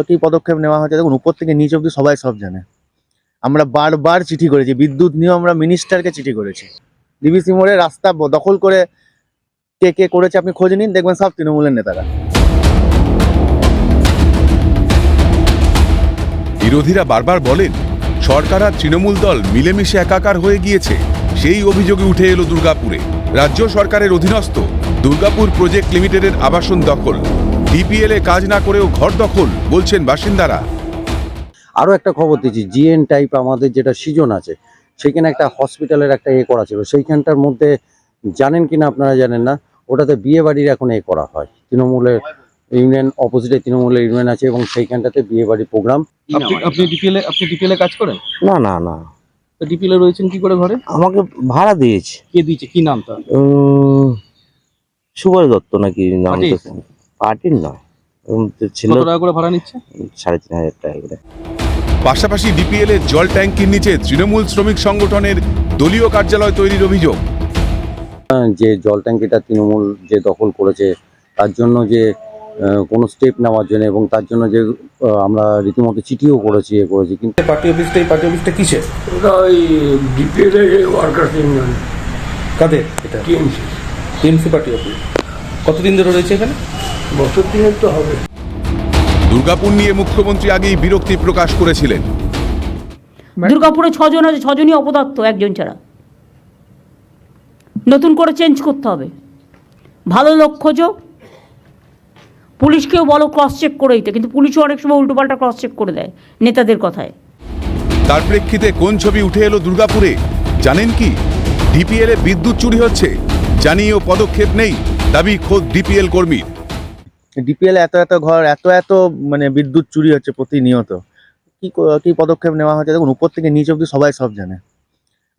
কি পদক্ষেপ নেওয়া হচ্ছে দেখুন, উপর থেকে নিচ অব্দি সবাই সব জানে। আমরা বারবার চিঠি করেছি, বিদ্যুৎ নিয়েও আমরা মিনিস্টারকে চিঠি করেছি। ডিবিসি মোড়ে রাস্তা দখল করে কে কে করেছে আপনি খোঁজ নিন, দেখবেন সব তৃণমূলের নেতারা। বিরোধীরা বারবার বলেন সরকার আর তৃণমূল দল মিলেমিশে একাকার হয়ে গিয়েছে। সেই অভিযোগে উঠে এলো দুর্গাপুরে রাজ্য সরকারের অধীনস্থ দুর্গাপুর প্রজেক্ট লিমিটেডের আবাসন দখল। ডিপিএল এ কাজ না করেও ঘর দখল বলছেন বাসিন্দারা। আরও একটা খবর দিচ্ছি, জিএন টাইপ আমাদের যেটা সিজন আছে সেখানে একটা হসপিটালের একটা করা ছিল, সেইখানটার মধ্যে জানেন কিনা আপনারা জানেন না, ওটাতে বিয়ে বাড়ির এখন করা হয়। তৃণমূলের ইউনিয়ন অপোজিটে তৃণমূলের ইউনিয়ন আছে এবং সেইখানটাতে বিয়ে বাড়ির প্রোগ্রাম। আপনি ডিপিএল এ কাজ করেন? না না না, ডিপিএল এ রয়েছেন কি করে ঘরে? আমাকে ভাড়া দিয়েছে। কে দিয়েছে, কি নাম তার? সুভাষ দত্ত নাকি নাম, পার্টির নয়। ছিল। কত টাকা করে ভাড়া নিচ্ছে? 3,500 টাকা করে। পাশাপাশি ডিপিএল এর জল ট্যাঙ্কির নিচে তৃণমূল শ্রমিক সংগঠনের দলীয় কার্যালয় তৈরির অভিযোগ। যে জল ট্যাঙ্কিটা তৃণমূল যে দখল করেছে তার জন্য যে কোনো স্টেপ নেওয়ার জন্য এবং তার জন্য যে আমরা রীতিমতো চিঠিও করেছি কিন্তু পার্টি অফিসটা কিসের? ওটা ওই ডিপিএল এর ওয়ার্কার্স ইউনিয়ন। কাদের এটা? TMC party office. কতদিন ধরে রয়েছে এখানে? বছর দিনের তো হবে। দুর্গাপুর নিয়ে মুখ্যমন্ত্রী আগেই বিরক্তি প্রকাশ করেছিলেন। দুর্গাপুরে 6 জন আছে, 6 জনই অপদার্থ, একজন ছাড়া। নতুন করে চেঞ্জ করতে হবে। ভালো লোক খোঁজো, পুলিশকেও বলো ক্রস চেক করে দিতে, কিন্তু পুলিশও অনেক সময় উল্টোপাল্টা ক্রস চেক করে দেয় নেতাদের কথায়। তার প্রেক্ষিতে কোন ছবি উঠে এলো দুর্গাপুরে জানেন কি? ডিপিএল এ বিদ্যুৎ চুরি হচ্ছে, জানিয়েও পদক্ষেপ নেই, দাবি খোদ ডিপিএল কর্মীর। ডিপিএল এত ঘর এত মানে বিদ্যুৎ চুরি হচ্ছে প্রতিনিয়ত। কি পদক্ষেপ নেওয়া হচ্ছে দেখুন, উপর থেকে নিচ অব্দি সবাই সব জানে।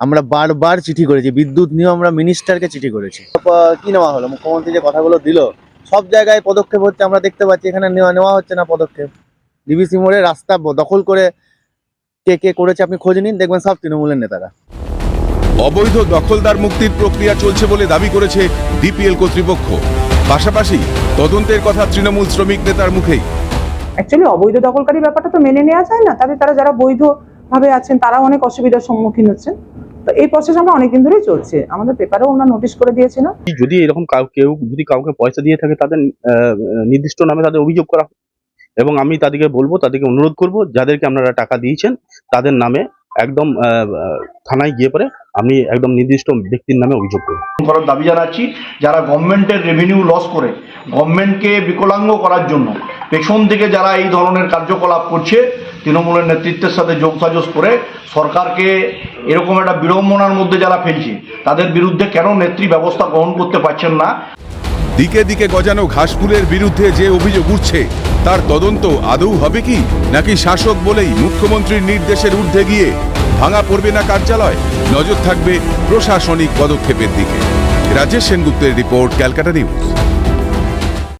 আমরা বারবার চিঠি করেছি, বিদ্যুৎ নিয়েও আমরা মিনিস্টারকে চিঠি করেছি। কি নেওয়া হলো, মুখ্যমন্ত্রী যে কথাগুলো দিল সব জায়গায় পদক্ষেপ হচ্ছে আমরা দেখতে পাচ্ছি, এখানে নেওয়া হচ্ছে না পদক্ষেপ। ডিবিসি মোড়ে রাস্তা দখল করে কে কে করেছে আপনি খোঁজ নিন, দেখবেন সব তৃণমূলের নেতারা। অবৈধ দখলদার মুক্তির প্রক্রিয়া চলছে বলে দাবি করেছে ডিপিএল কর্তৃপক্ষ। পাশাপাশি তদন্তের কথা তৃণমূল শ্রমিক নেতার মুখেই। অ্যাকচুয়ালি অবৈধ দখলকারী ব্যাপারটা তো মেনে নেওয়া যায় না, তারা যারা বৈধভাবে আছেন তারা অনেক অসুবিধার সম্মুখীন হচ্ছেন। তো এই প্রসেস আমরা অনেকদিন ধরেই চলছে, আমাদের পেপারেও আমরা নোটিশ করে দিয়েছি। না যদি এরকম কেউ যদি কাউকে পয়সা দিয়ে থাকে তাদের নির্দিষ্ট নামে তাদের অভিযোগ করা, এবং আমি তাদেরকে বলবো, তাদেরকে অনুরোধ করব যাদেরকে আপনারা টাকা দিয়েছেন তাদের নামে একদম থানায় গিয়ে পরে আমি একদম নির্দিষ্ট ব্যক্তির নামে অভিযোগ করব করার দাবি জানাচ্ছি। যারা গভর্নমেন্টের রেভিনিউ লস করে গভর্নমেন্টকে বিকলাঙ্গ করার জন্য পেছন থেকে যারা এই ধরনের কার্যকলাপ করছে, তৃণমূলের নেতৃত্বের সাথে যোগসাজশ করে সরকারকে এরকম একটা বিড়ম্বনার মধ্যে যারা ফেলছে, তাদের বিরুদ্ধে কেন নেত্রী ব্যবস্থা গ্রহণ করতে পারছেন না। দিকে দিকে গজানো ঘাসফুলের বিরুদ্ধে যে অভিযোগ উঠছে তার তদন্ত আদৌ হবে কি, নাকি শাসক বলেই মুখ্যমন্ত্রীর নির্দেশের ঊর্ধ্বে গিয়ে ভাঙা পড়বে না কার্যালয়? নজর থাকবে প্রশাসনিক পদক্ষেপের দিকে। রাজেশ সেনগুপ্তের রিপোর্ট, ক্যালকাটা নিউজ।